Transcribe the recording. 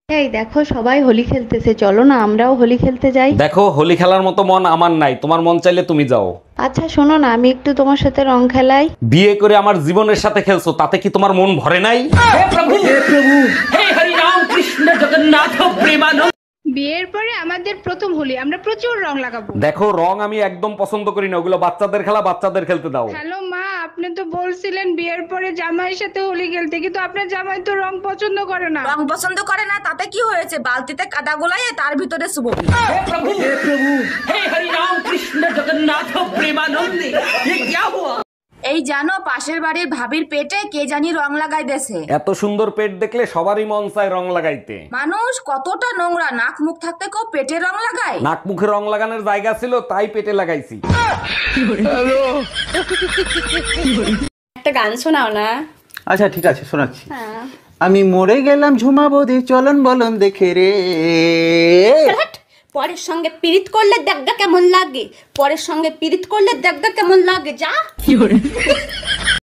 এই দেখো সবাই হোলি খেলতেছে, চলো না আমরাও হোলি খেলতে যাই। দেখো, হোলি খেলার মতো মন আমার নাই, তোমার মন চাইলে তুমি যাও। আচ্ছা শোনো না, আমি একটু তোমার সাথে রং খেলাই। বিয়ে করে আমার জীবনের সাথে খেলছো, তাতে কি তোমার মন ভরে নাই? বিয়ের পরে আমাদের প্রথম হোলি, আমরা প্রচুর রং লাগাবো। দেখো, রং আমি একদম পছন্দ করি না, ওগুলো বাচ্চাদের খেলা, বাচ্চাদের খেলতে দাও। হ্যালো মা, আপনি তো বলছিলেন বিয়ের পরে জামাইয়ের সাথে হোলি খেলতে, কিন্তু আপনার জামাই তো রং পছন্দ করে না। রং পছন্দ করে না তাতে কি হয়েছে? বালতিতে কাদা গোলায় তার ভিতরে শুভ। এই জানো, পাশের বাড়ির ভাবির পেটে কে জানি রং লাগাই দেছে। এত সুন্দর পেট দেখলে সবারই মন চায় রং লাগাইতে। মানুষ কতটা নোংরা, নাক মুখ থাকতে কেউ পেটে রং লাগায়? নাক মুখে রং লাগানোর জায়গা ছিল, তাই পেটে লাগাইছি। একটা গান শোনাও না। আচ্ছা ঠিক আছে, শোনাচ্ছি। আমি মরে গেলাম ঝুমা বৌদি চলন বলন দেখে রে। হাট! পরের সঙ্গে পিরিত করলে দেখগা কেমন লাগে, পরের সঙ্গে পিরিত করলে দেখগা কেমন লাগে, যা।